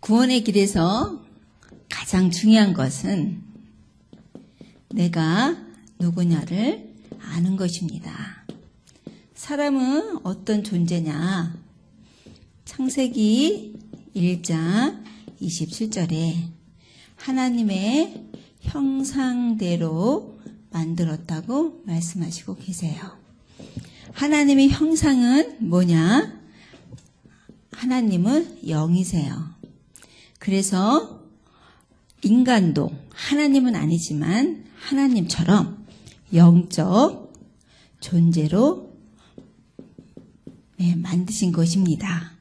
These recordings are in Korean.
구원의 길에서 가장 중요한 것은 내가 누구냐를 아는 것입니다. 사람은 어떤 존재냐? 창세기 1장 27절에 하나님의 형상대로 만들었다고 말씀하시고 계세요. 하나님의 형상은 뭐냐? 하나님은 영이세요. 그래서 인간도 하나님은 아니지만 하나님처럼 영적 존재로 만드신 것입니다.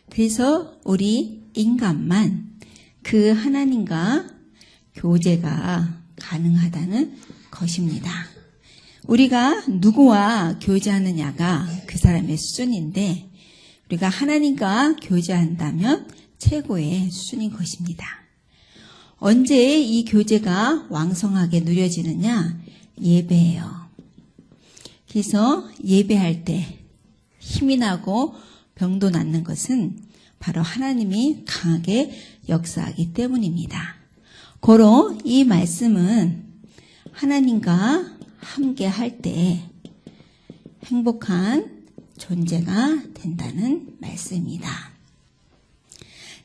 그래서 우리 인간만 그 하나님과 교제가 가능하다는 것입니다. 우리가 누구와 교제하느냐가 그 사람의 수준인데 우리가 하나님과 교제한다면 최고의 수준인 것입니다. 언제 이 교제가 왕성하게 누려지느냐? 예배예요. 그래서 예배할 때 힘이 나고 병도 낫는 것은 바로 하나님이 강하게 역사하기 때문입니다. 고로 이 말씀은 하나님과 함께 할 때 행복한 존재가 된다는 말씀입니다.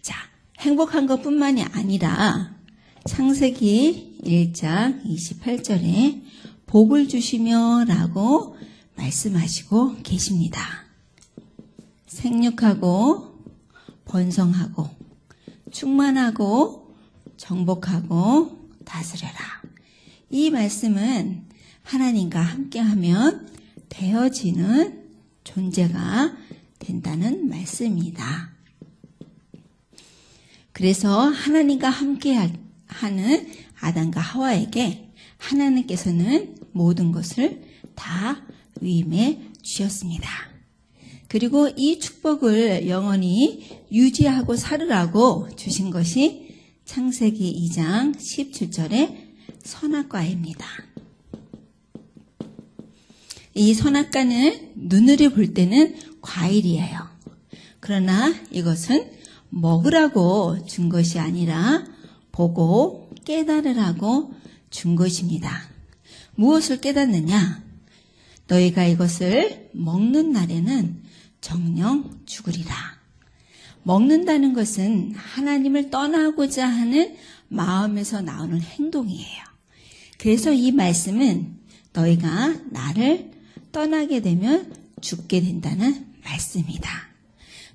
자, 행복한 것뿐만이 아니라 창세기 1장 28절에 복을 주시며 라고 말씀하시고 계십니다. 생육하고 번성하고 충만하고 정복하고 다스려라. 이 말씀은 하나님과 함께하면 되어지는 존재가 된다는 말씀입니다. 그래서 하나님과 함께하는 아담과 하와에게 하나님께서는 모든 것을 다 위임해 주셨습니다. 그리고 이 축복을 영원히 유지하고 살으라고 주신 것이 창세기 2장 17절의 선악과입니다. 이 선악과는 눈으로 볼 때는 과일이에요. 그러나 이것은 먹으라고 준 것이 아니라 보고 깨달으라고 준 것입니다. 무엇을 깨닫느냐? 너희가 이것을 먹는 날에는 정녕 죽으리라. 먹는다는 것은 하나님을 떠나고자 하는 마음에서 나오는 행동이에요. 그래서 이 말씀은 너희가 나를 떠나게 되면 죽게 된다는 말씀이다.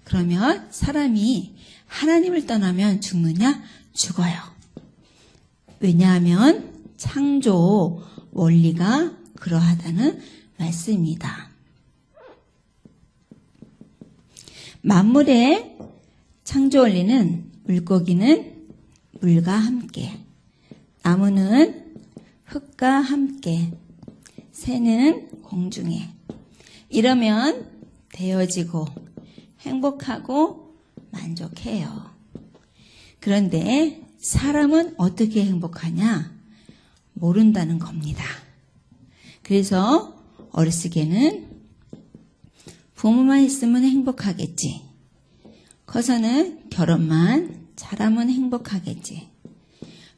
그러면 사람이 하나님을 떠나면 죽느냐? 죽어요. 왜냐하면 창조 원리가 그러하다는 말씀입니다. 만물의 창조 원리는 물고기는 물과 함께, 나무는 흙과 함께, 새는 공중에. 이러면 되어지고 행복하고 만족해요. 그런데 사람은 어떻게 행복하냐? 모른다는 겁니다. 그래서 어렸을 때는 부모만 있으면 행복하겠지. 커서는 결혼만 잘하면 행복하겠지.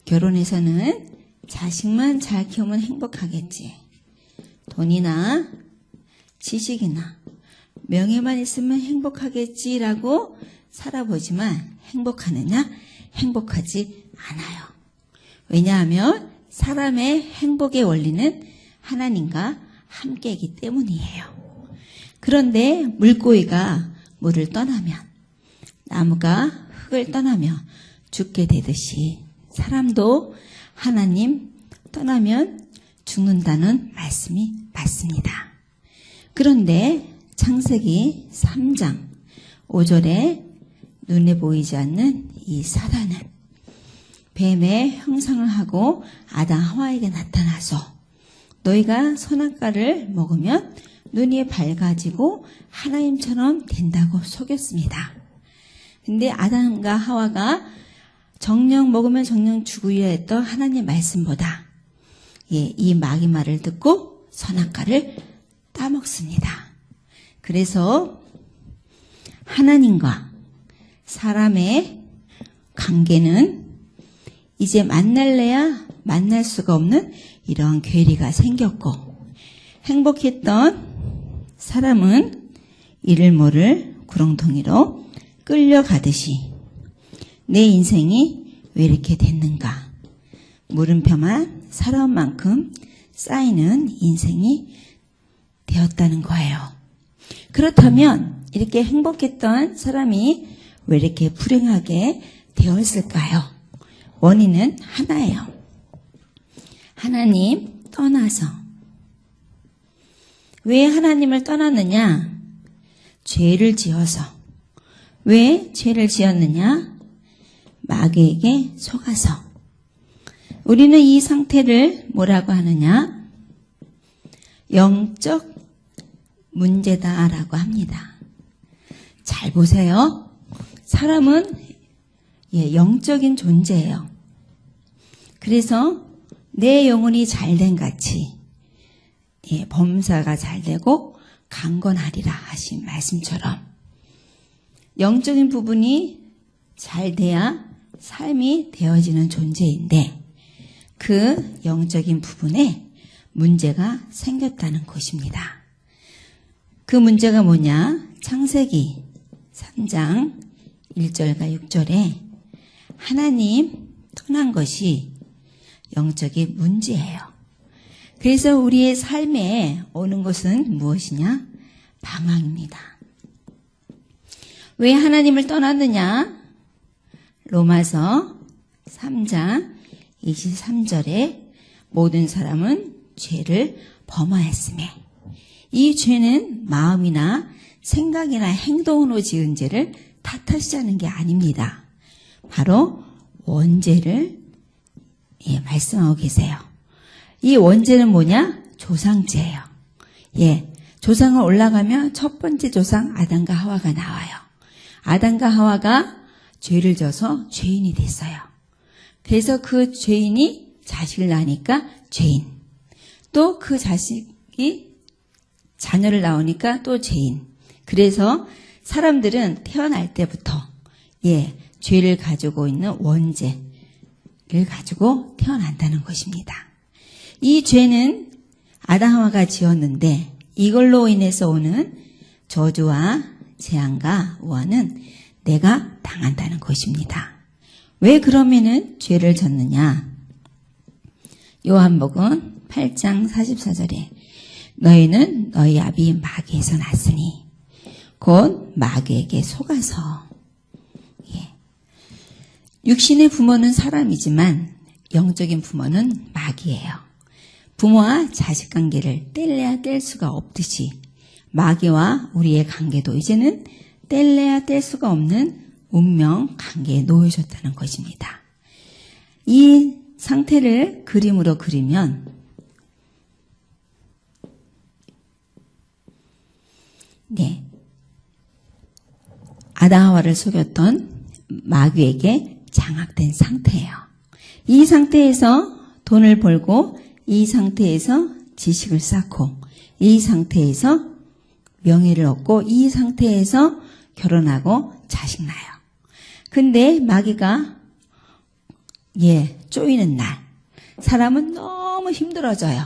결혼해서는 자식만 잘 키우면 행복하겠지. 돈이나 지식이나 명예만 있으면 행복하겠지라고 살아보지만 행복하느냐? 행복하지 않아요. 왜냐하면 사람의 행복의 원리는 하나님과 함께이기 때문이에요. 그런데 물고기가 물을 떠나면, 나무가 흙을 떠나며 죽게 되듯이 사람도 하나님 떠나면 죽는다는 말씀이 맞습니다. 그런데 창세기 3장 5절에 눈에 보이지 않는 이 사단은 뱀의 형상을 하고 아담 하와에게 나타나서 너희가 선악과를 먹으면 눈이 밝아지고 하나님처럼 된다고 속였습니다. 근데 아담과 하와가 정령 먹으면 정령 죽으려 했던 하나님의 말씀보다 이 마귀 말을 듣고 선악과를 따먹습니다. 그래서 하나님과 사람의 관계는 이제 만날래야 만날 수가 없는 이런 괴리가 생겼고, 행복했던 사람은 이를 모를 구렁텅이로 끌려가듯이 내 인생이 왜 이렇게 됐는가, 물음표만 살아온 만큼 쌓이는 인생이 되었다는 거예요. 그렇다면 이렇게 행복했던 사람이 왜 이렇게 불행하게 되었을까요? 원인은 하나예요. 하나님 떠나서. 왜 하나님을 떠났느냐? 죄를 지어서. 왜 죄를 지었느냐? 마귀에게 속아서. 우리는 이 상태를 뭐라고 하느냐? 영적 문제다라고 합니다. 잘 보세요. 사람은 영적인 존재예요. 그래서 내 영혼이 잘된 같이 범사가 잘되고 강건하리라 하신 말씀처럼 영적인 부분이 잘 돼야 삶이 되어지는 존재인데, 그 영적인 부분에 문제가 생겼다는 것입니다. 그 문제가 뭐냐? 창세기 3장 1절과 6절에 하나님 떠난 것이 영적인 문제예요. 그래서 우리의 삶에 오는 것은 무엇이냐? 방황입니다. 왜 하나님을 떠났느냐? 로마서 3장 23절에 모든 사람은 죄를 범하였으며, 이 죄는 마음이나 생각이나 행동으로 지은 죄를 탓하시자는 게 아닙니다. 바로 원죄를 말씀하고 계세요. 이 원죄는 뭐냐? 조상죄예요. 조상을 올라가면 첫 번째 조상 아담과 하와가 나와요. 아담과 하와가 죄를 져서 죄인이 됐어요. 그래서 그 죄인이 자식을 낳으니까 죄인. 또 그 자식이 자녀를 낳으니까 또 죄인. 그래서 사람들은 태어날 때부터 죄를 가지고 있는 원죄를 가지고 태어난다는 것입니다. 이 죄는 아담 하와가 지었는데 이걸로 인해서 오는 저주와 재앙과 우환은 내가 당한다는 것입니다. 왜 그러면은 죄를 졌느냐? 요한복음 8장 44절에 너희는 너희 아비 마귀에서 났으니 곧 마귀에게 속아서. 육신의 부모는 사람이지만 영적인 부모는 마귀예요. 부모와 자식 관계를 뗄래야 뗄 수가 없듯이 마귀와 우리의 관계도 이제는 뗄래야 뗄 수가 없는 운명 관계에 놓여졌다는 것입니다. 이 상태를 그림으로 그리면 아담 하와를 속였던 마귀에게 장악된 상태예요. 이 상태에서 돈을 벌고, 이 상태에서 지식을 쌓고, 이 상태에서 명예를 얻고, 이 상태에서 결혼하고 자식 낳아요. 근데 마귀가 쪼이는 날 사람은 너무 힘들어져요.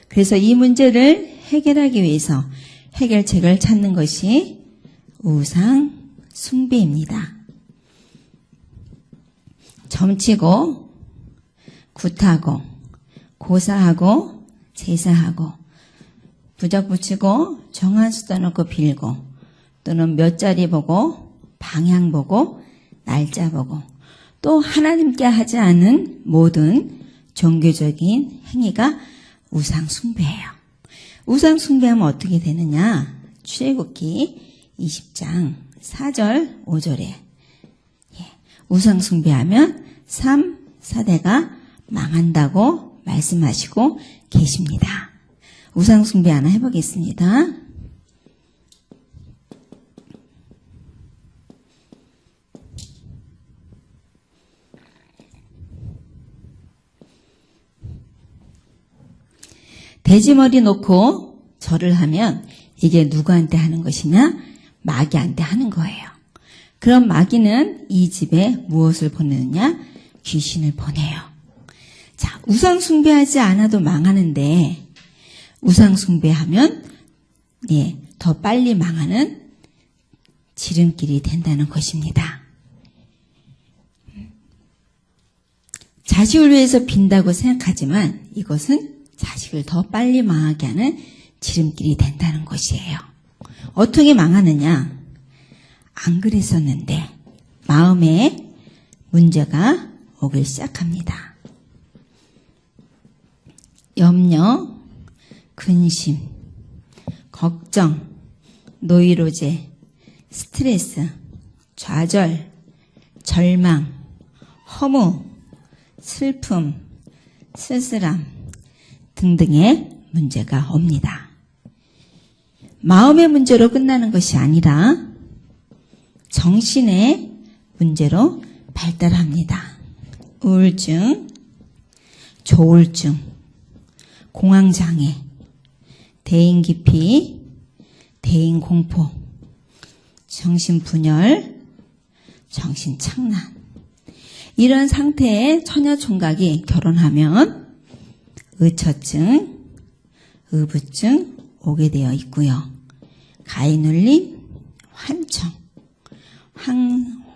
그래서 이 문제를 해결하기 위해서 해결책을 찾는 것이 우상 숭배입니다. 점치고 굿하고 고사하고 제사하고 부적 붙이고 정한수 떠놓고 빌고, 또는 몇 자리 보고 방향 보고 날짜 보고, 또 하나님께 하지 않은 모든 종교적인 행위가 우상 숭배예요. 우상 숭배하면 어떻게 되느냐? 출애굽기 20장 4절 5절에 우상 숭배하면 3세대가 망한다고 말씀하시고 계십니다. 우상 숭배 하나 해보겠습니다. 돼지머리 놓고 절을 하면 이게 누구한테 하는 것이냐? 마귀한테 하는 거예요. 그럼 마귀는 이 집에 무엇을 보내느냐? 귀신을 보내요. 자, 우상 숭배하지 않아도 망하는데 우상 숭배하면 더 빨리 망하는 지름길이 된다는 것입니다. 자식을 위해서 빈다고 생각하지만 이것은 자식을 더 빨리 망하게 하는 지름길이 된다는 것이에요. 어떻게 망하느냐? 안 그랬었는데 마음에 문제가 오기 시작합니다. 염려, 근심, 걱정, 노이로제, 스트레스, 좌절, 절망, 허무, 슬픔, 쓸쓸함 등등의 문제가 옵니다. 마음의 문제로 끝나는 것이 아니라 정신의 문제로 발달합니다. 우울증, 조울증, 공황장애, 대인기피, 대인공포, 정신분열, 정신착란 이런 상태의 처녀총각이 결혼하면 의처증, 의부증 오게 되어 있고요. 가해눌림, 환청,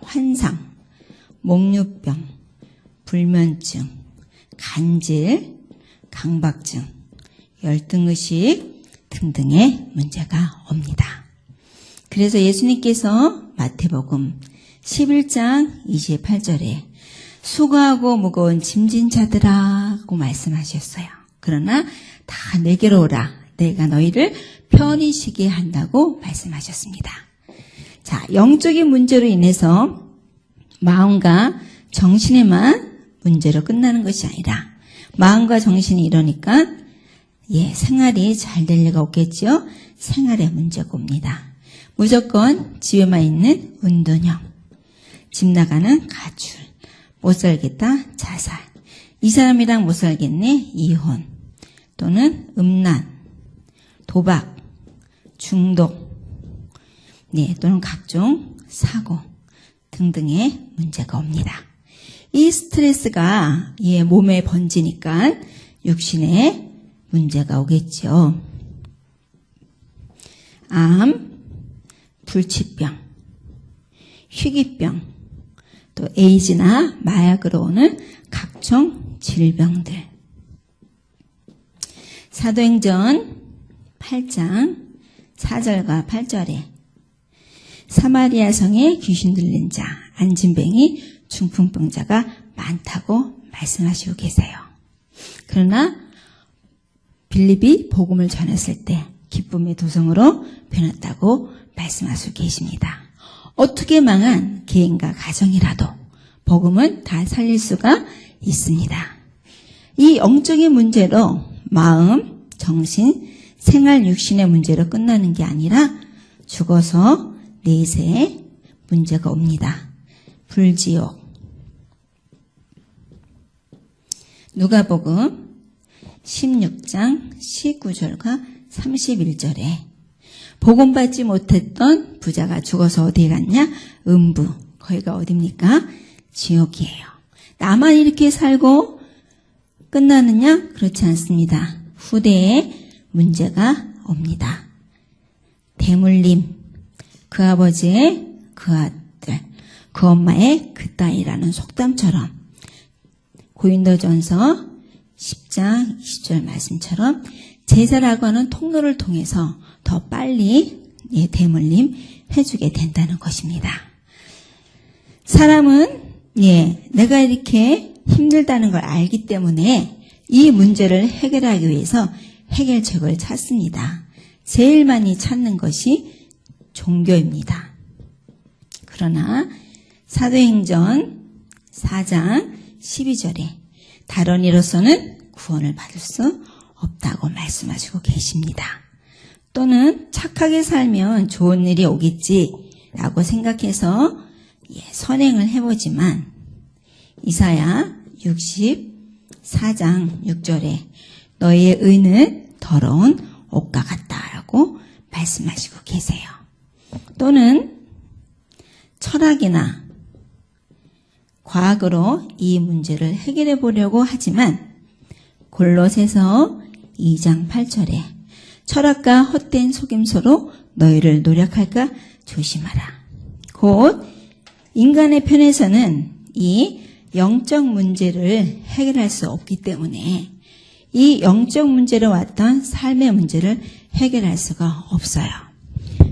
환상, 목류병, 불면증, 간질, 강박증, 열등의식 등등의 문제가 옵니다. 그래서 예수님께서 마태복음 11장 28절에 수고하고 무거운 짐진 자들아고 말씀하셨어요. 그러나 다 내게로 오라. 내가 너희를 편히 쉬게 한다고 말씀하셨습니다. 자, 영적인 문제로 인해서 마음과 정신에만 문제로 끝나는 것이 아니라 마음과 정신이 이러니까 생활이 잘 될 리가 없겠죠. 생활에 문제가 옵니다. 무조건 집에만 있는 은둔형, 집 나가는 가출, 못 살겠다 자살, 이 사람이랑 못 살겠네 이혼, 또는 음란, 도박, 중독, 또는 각종 사고 등등의 문제가 옵니다. 이 스트레스가 몸에 번지니까 육신에 문제가 오겠죠. 암, 불치병, 희귀병, 또 에이즈나 마약으로 오는 각종 질병들. 사도행전 8장 4절과 8절에 사마리아 성에 귀신 들린 자, 안진뱅이, 중풍병자가 많다고 말씀하시고 계세요. 그러나 빌립이 복음을 전했을 때 기쁨의 도성으로 변했다고 말씀하시고 계십니다. 어떻게 망한 개인과 가정이라도 복음은 다 살릴 수가 있습니다. 이 영적인 문제로 마음, 정신, 생활, 육신의 문제로 끝나는 게 아니라 죽어서 내세에 문제가 옵니다. 불지옥. 누가복음 16장 19절과 31절에 복음받지 못했던 부자가 죽어서 어디에 갔냐? 음부. 거기가 어딥니까? 지옥이에요. 나만 이렇게 살고 끝나느냐? 그렇지 않습니다. 후대에 문제가 옵니다. 대물림, 그 아버지의 그 아들, 그 엄마의 그 딸이라는 속담처럼 고린도전서 10장 20절 말씀처럼 제사라고 하는 통로를 통해서 더 빨리 대물림 해주게 된다는 것입니다. 사람은 내가 이렇게 힘들다는 걸 알기 때문에 이 문제를 해결하기 위해서 해결책을 찾습니다. 제일 많이 찾는 것이 종교입니다. 그러나 사도행전 4장 12절에 다른 이로서는 구원을 받을 수 없다고 말씀하시고 계십니다. 또는 착하게 살면 좋은 일이 오겠지라고 생각해서 선행을 해보지만 이사야 64장 6절에 너희의 의는 더러운 옷과 같다라고 말씀하시고 계세요. 또는 철학이나 과학으로 이 문제를 해결해 보려고 하지만 골로새서 2장 8절에 철학과 헛된 속임수로 너희를 노력할까 조심하라. 곧 인간의 편에서는 이 영적 문제를 해결할 수 없기 때문에 이 영적 문제로 왔던 삶의 문제를 해결할 수가 없어요.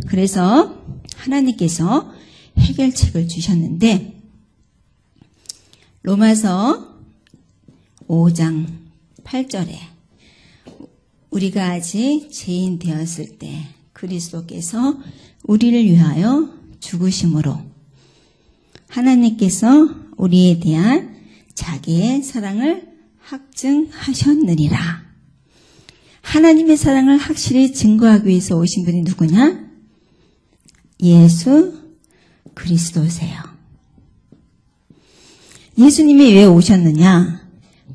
그래서 하나님께서 해결책을 주셨는데 로마서 5장 8절에 우리가 아직 죄인 되었을 때 그리스도께서 우리를 위하여 죽으심으로 하나님께서 우리에 대한 자기의 사랑을 확증하셨느니라. 하나님의 사랑을 확실히 증거하기 위해서 오신 분이 누구냐? 예수 그리스도세요. 예수님이 왜 오셨느냐?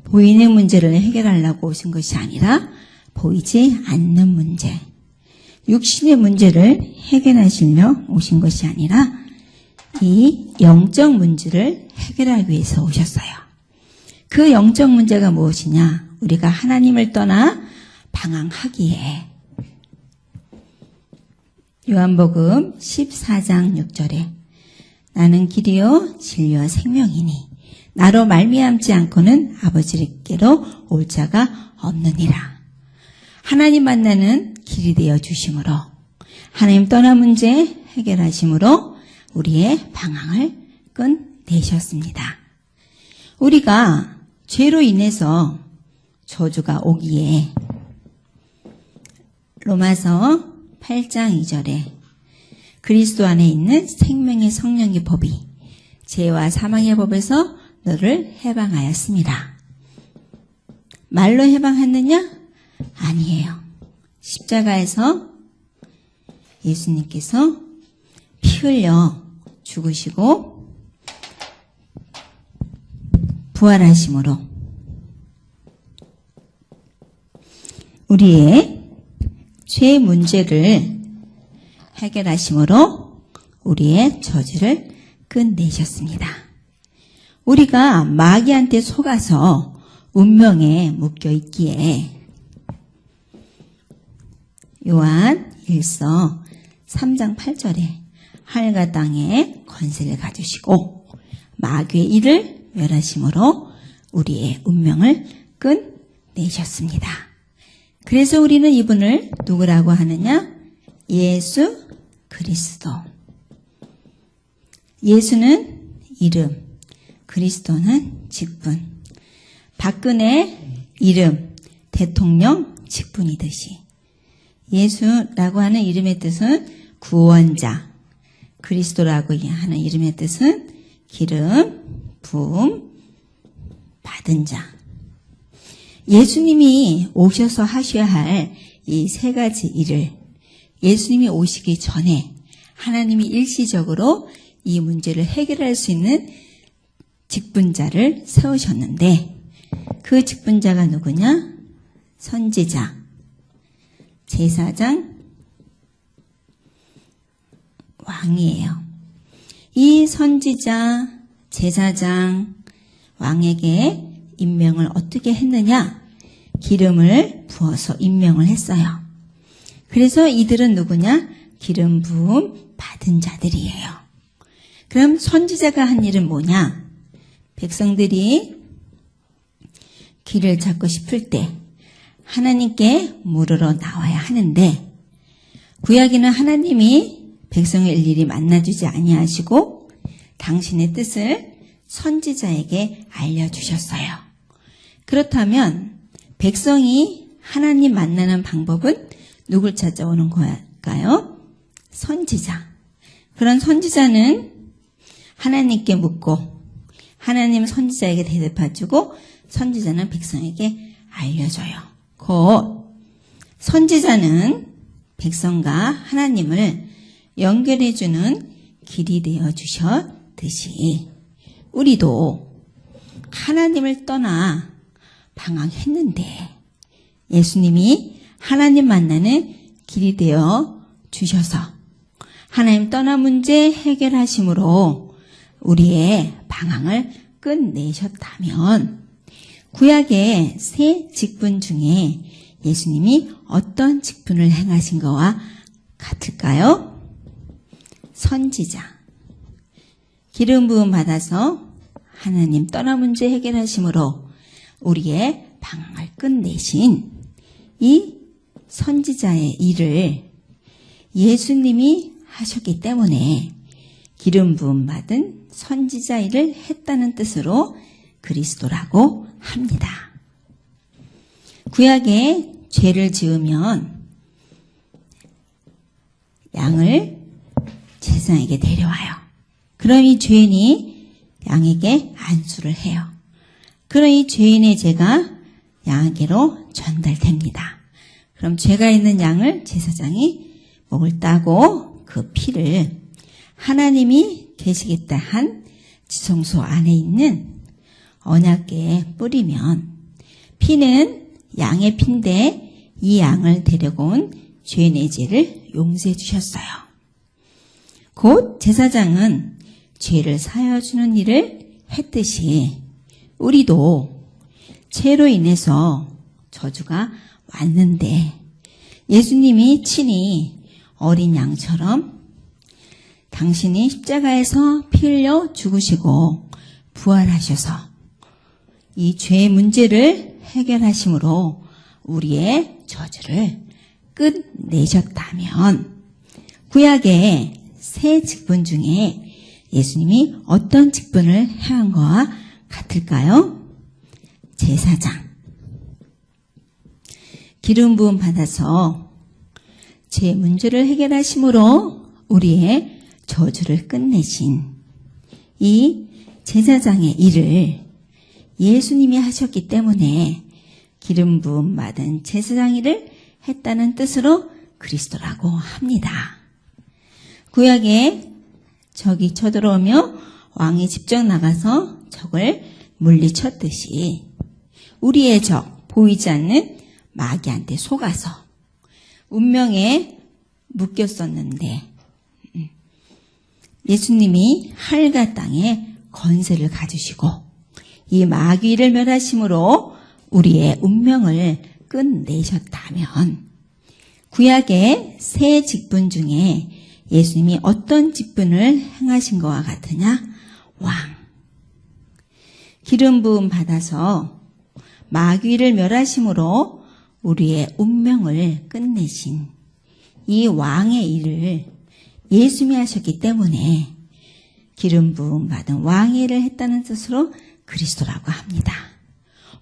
보이는 문제를 해결하려고 오신 것이 아니라 보이지 않는 문제, 육신의 문제를 해결하시려 오신 것이 아니라 이 영적 문제를 해결하기 위해서 오셨어요. 그 영적 문제가 무엇이냐? 우리가 하나님을 떠나 방황하기에 요한복음 14장 6절에 나는 길이요 진리와 생명이니 나로 말미암지 않고는 아버지께로 올 자가 없느니라. 하나님 만나는 길이 되어 주심으로 하나님 떠난 문제 해결하심으로 우리의 방황을 끝내셨습니다. 우리가 죄로 인해서 저주가 오기에 로마서 8장 2절에 그리스도 안에 있는 생명의 성령의 법이 죄와 사망의 법에서 너를 해방하였습니다. 말로 해방했느냐? 아니에요. 십자가에서 예수님께서 피 흘려 죽으시고 부활하심으로 우리의 죄 문제를 해결하심으로 우리의 저주를 끝내셨습니다. 우리가 마귀한테 속아서 운명에 묶여 있기에 요한 1서 3장 8절에 하늘과 땅에 권세를 가지시고 마귀의 일을 멸하심으로 우리의 운명을 끝내셨습니다. 그래서 우리는 이분을 누구라고 하느냐? 예수 그리스도. 예수는 이름, 그리스도는 직분. 박근혜 이름, 대통령 직분이듯이 예수라고 하는 이름의 뜻은 구원자, 그리스도라고 하는 이름의 뜻은 기름, 부음, 받은 자. 예수님이 오셔서 하셔야 할 이 세 가지 일을 예수님이 오시기 전에 하나님이 일시적으로 이 문제를 해결할 수 있는 직분자를 세우셨는데 그 직분자가 누구냐? 선지자, 제사장, 왕이에요. 이 선지자, 제사장, 왕에게 임명을 어떻게 했느냐? 기름을 부어서 임명을 했어요. 그래서 이들은 누구냐? 기름 부음 받은 자들이에요. 그럼 선지자가 한 일은 뭐냐? 백성들이 길을 찾고 싶을 때 하나님께 물으러 나와야 하는데 구약에는 하나님이 백성을 일일이 만나주지 아니하시고 당신의 뜻을 선지자에게 알려주셨어요. 그렇다면 백성이 하나님 만나는 방법은 누굴 찾아오는 걸까요? 선지자. 그런 선지자는 하나님께 묻고 하나님 선지자에게 대답해주고 선지자는 백성에게 알려줘요. 곧 선지자는 백성과 하나님을 연결해주는 길이 되어 주셨듯이 우리도 하나님을 떠나 방황했는데 예수님이 하나님 만나는 길이 되어 주셔서 하나님 떠난 문제 해결하심으로 우리의 방황을 끝내셨다면 구약의 세 직분 중에 예수님이 어떤 직분을 행하신 거와 같을까요? 선지자. 기름 부음 받아서 하나님 떠난 문제 해결하심으로 우리의 방황을 끝내신 이 선지자의 일을 예수님이 하셨기 때문에 기름 부음 받은 선지자 일을 했다는 뜻으로 그리스도라고 합니다. 구약에 죄를 지으면 양을 제사장에게 데려와요. 그럼 이 죄인이 양에게 안수를 해요. 그럼 이 죄인의 죄가 양에게로 전달됩니다. 그럼 죄가 있는 양을 제사장이 목을 따고 그 피를 하나님이 계시겠다 한 지성소 안에 있는 언약궤에 뿌리면 피는 양의 피인데 이 양을 데려온 죄인의 죄를 용서해 주셨어요. 곧 제사장은 죄를 사하여 주는 일을 했듯이 우리도 죄로 인해서 저주가 왔는데 예수님이 친히 어린 양처럼 당신이 십자가에서 피 흘려 죽으시고 부활하셔서 이 죄의 문제를 해결하심으로 우리의 저주를 끝내셨다면 구약의 세 직분 중에 예수님이 어떤 직분을 행한 것과 같을까요? 제사장. 기름 부음 받아서 죄 문제를 해결하심으로 우리의 저주를 끝내신 이 제사장의 일을 예수님이 하셨기 때문에 기름 부음 받은 제사장 일을 했다는 뜻으로 그리스도라고 합니다. 구약에 적이 쳐들어오며 왕이 직접 나가서 적을 물리쳤듯이 우리의 적, 보이지 않는 마귀한테 속아서 운명에 묶였었는데 예수님이 하늘과 땅에 권세를 가지시고 이 마귀를 멸하심으로 우리의 운명을 끝내셨다면 구약의 세 직분 중에 예수님이 어떤 직분을 행하신 것과 같으냐? 왕. 기름 부음 받아서 마귀를 멸하심으로 우리의 운명을 끝내신 이 왕의 일을 예수님이 하셨기 때문에 기름 부음 받은 왕의 일을 했다는 뜻으로 그리스도라고 합니다.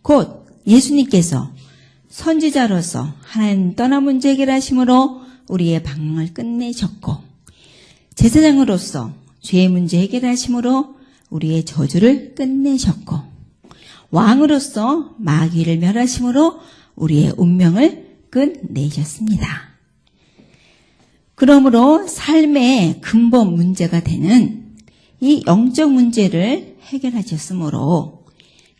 곧 예수님께서 선지자로서 하나님 떠난 문제 해결하심으로 우리의 방황을 끝내셨고 제사장으로서 죄의 문제 해결하심으로 우리의 저주를 끝내셨고 왕으로서 마귀를 멸하심으로 우리의 운명을 끝내셨습니다. 그러므로 삶의 근본 문제가 되는 이 영적 문제를 해결하셨으므로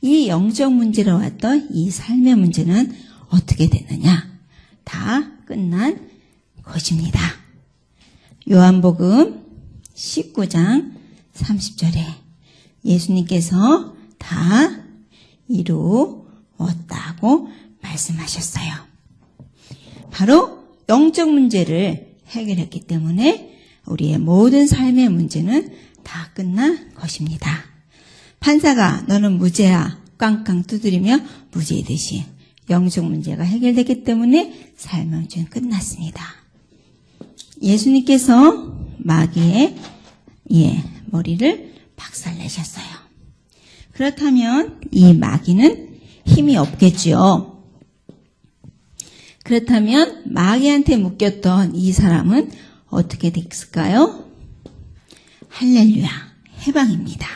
이 영적 문제로 왔던 이 삶의 문제는 어떻게 됐느냐? 다 끝난 것입니다. 요한복음 19장 30절에 예수님께서 다 이루었다고 말씀하셨어요. 바로 영적 문제를 해결했기 때문에 우리의 모든 삶의 문제는 다 끝난 것입니다. 판사가 너는 무죄야 꽝꽝 두드리며 무죄이듯이 영적 문제가 해결됐기 때문에 삶의 문제는 끝났습니다. 예수님께서 마귀의 머리를 박살내셨어요. 그렇다면 이 마귀는 힘이 없겠지요. 그렇다면 마귀한테 묶였던 이 사람은 어떻게 됐을까요? 할렐루야, 해방입니다.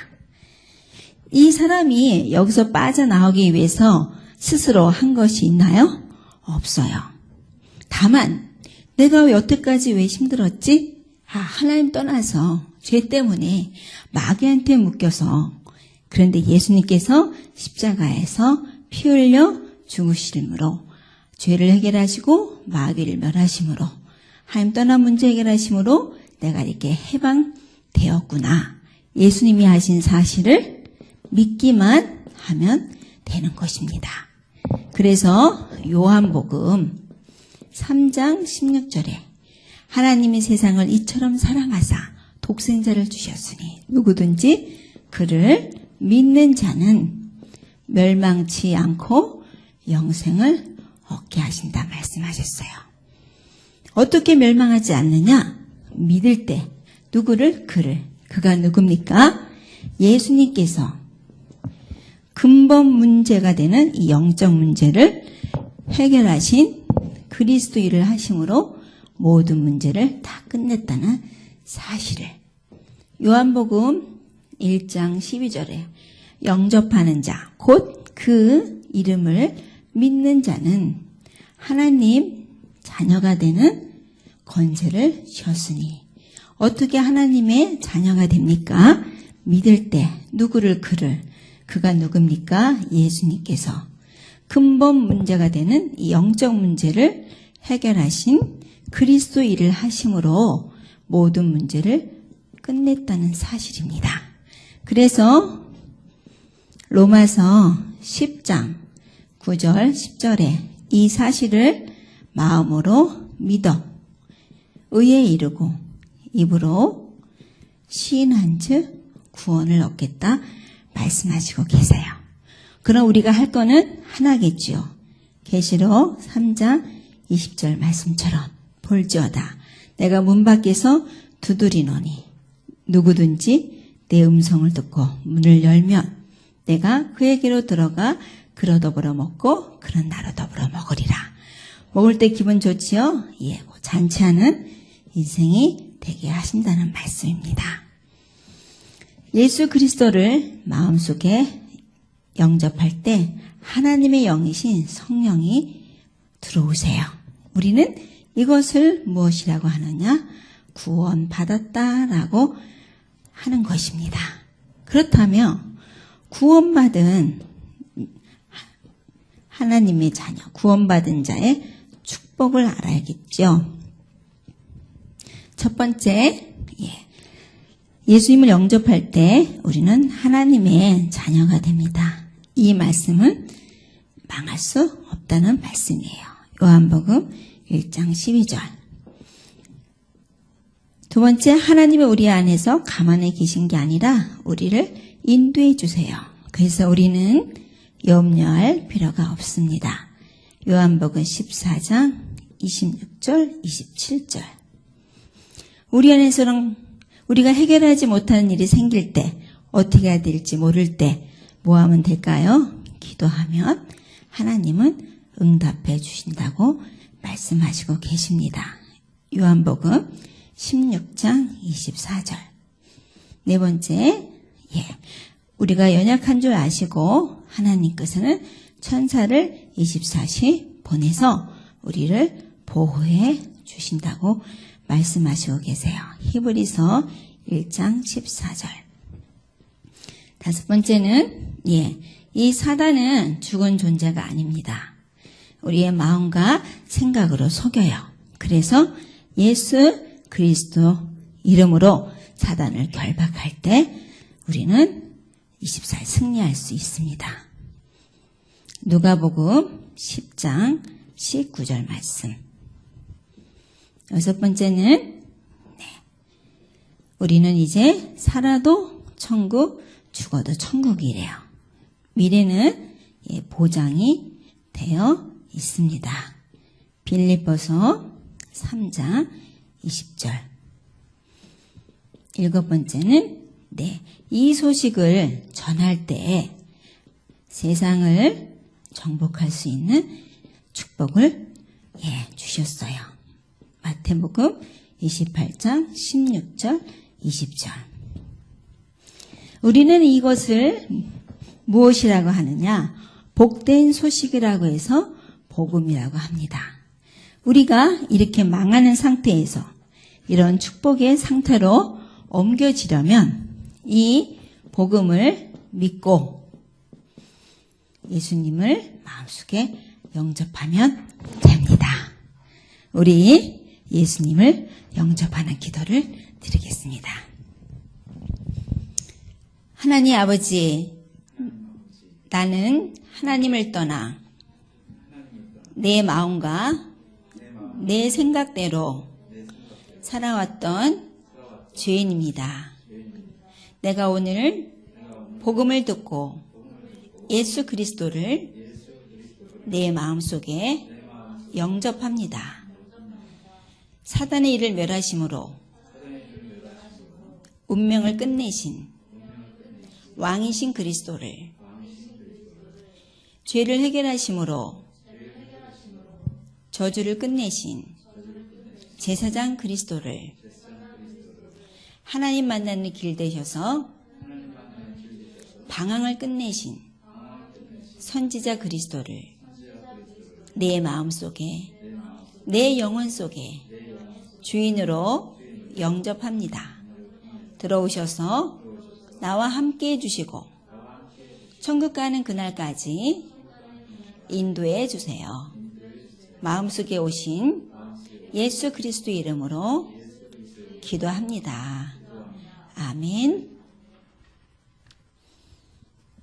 이 사람이 여기서 빠져나오기 위해서 스스로 한 것이 있나요? 없어요. 다만 내가 여태까지 왜 힘들었지? 하나님 떠나서 죄 때문에 마귀한테 묶여서 그런데 예수님께서 십자가에서 피 흘려 죽으심으로 죄를 해결하시고 마귀를 멸하심으로 하나님 떠난 문제 해결하심으로 내가 이렇게 해방되었구나. 예수님이 하신 사실을 믿기만 하면 되는 것입니다. 그래서 요한복음 3장 16절에 하나님이 세상을 이처럼 사랑하사 독생자를 주셨으니 누구든지 그를 믿는 자는 멸망치 않고 영생을 얻게 하신다 말씀하셨어요. 어떻게 멸망하지 않느냐? 믿을 때 누구를? 그를. 그가 누굽니까? 예수님께서 근본 문제가 되는 이 영적 문제를 해결하신 그리스도인을 하심으로 모든 문제를 다 끝냈다는 사실을 요한복음 1장 12절에 영접하는 자, 곧 그 이름을 믿는 자는 하나님 자녀가 되는 권세를 주셨으니 어떻게 하나님의 자녀가 됩니까? 믿을 때 누구를? 그를. 그가 누굽니까? 예수님께서 근본 문제가 되는 이 영적 문제를 해결하신 그리스도 일을 하심으로 모든 문제를 끝냈다는 사실입니다. 그래서 로마서 10장 9절 10절에 이 사실을 마음으로 믿어 의에 이르고 입으로 시인한즉 구원을 얻겠다 말씀하시고 계세요. 그럼 우리가 할 거는 하나겠지요. 계시록 3장 20절 말씀처럼 볼지어다 내가 문 밖에서 두드리노니 누구든지 내 음성을 듣고 문을 열면 내가 그에게로 들어가 그로 더불어 먹고 그는 나로 더불어 먹으리라. 먹을 때 기분 좋지요? 예, 잔치하는 인생이 되게 하신다는 말씀입니다. 예수 그리스도를 마음속에 영접할 때 하나님의 영이신 성령이 들어오세요. 우리는 이것을 무엇이라고 하느냐? 구원받았다라고 하는 것입니다. 그렇다면 구원받은 하나님의 자녀, 구원받은 자의 축복을 알아야겠죠. 첫 번째, 예수님을 영접할 때 우리는 하나님의 자녀가 됩니다. 이 말씀은 망할 수 없다는 말씀이에요. 요한복음 1장 12절. 두 번째, 하나님이 우리 안에서 가만히 계신 게 아니라 우리를 인도해 주세요. 그래서 우리는 염려할 필요가 없습니다. 요한복음 14장 26절, 27절. 우리 안에서는 우리가 해결하지 못하는 일이 생길 때, 어떻게 해야 될지 모를 때 뭐 하면 될까요? 기도하면 하나님은 응답해 주신다고 말씀하시고 계십니다. 요한복음 16장 24절. 네 번째, 우리가 연약한 줄 아시고 하나님께서는 천사를 24시 보내서 우리를 보호해 주신다고 말씀하시고 계세요. 히브리서 1장 14절. 다섯 번째는 이 사단은 죽은 존재가 아닙니다. 우리의 마음과 생각으로 속여요. 그래서 예수 그리스도 이름으로 사단을 결박할 때 우리는 24일 승리할 수 있습니다. 누가복음 10장 19절 말씀. 여섯 번째는 우리는 이제 살아도 천국, 죽어도 천국이래요. 미래는 보장이 되어 있습니다. 빌립보서 3장 20절. 일곱 번째는 이 소식을 전할 때 세상을 정복할 수 있는 축복을 주셨어요. 마태복음 28장 16절 20절. 우리는 이것을 무엇이라고 하느냐? 복된 소식이라고 해서 복음이라고 합니다. 우리가 이렇게 망하는 상태에서 이런 축복의 상태로 옮겨지려면 이 복음을 믿고 예수님을 마음속에 영접하면 됩니다. 우리 예수님을 영접하는 기도를 드리겠습니다. 하나님 아버지, 나는 하나님을 떠나 내 마음과 내 생각대로 살아왔던 죄인입니다. 내가 오늘 복음을 듣고 예수 그리스도를 내 마음속에 영접합니다. 사단의 일을 멸하심으로 운명을 끝내신 왕이신 그리스도를, 죄를 해결하심으로 저주를 끝내신 제사장 그리스도를, 하나님 만나는 길 되셔서 방황을 끝내신 선지자 그리스도를 내 마음속에, 내 영혼 속에 주인으로 영접합니다. 들어오셔서 나와 함께 해주시고 천국 가는 그날까지 인도해 주세요. 마음속에 오신 예수 그리스도 이름으로 기도합니다. 아멘.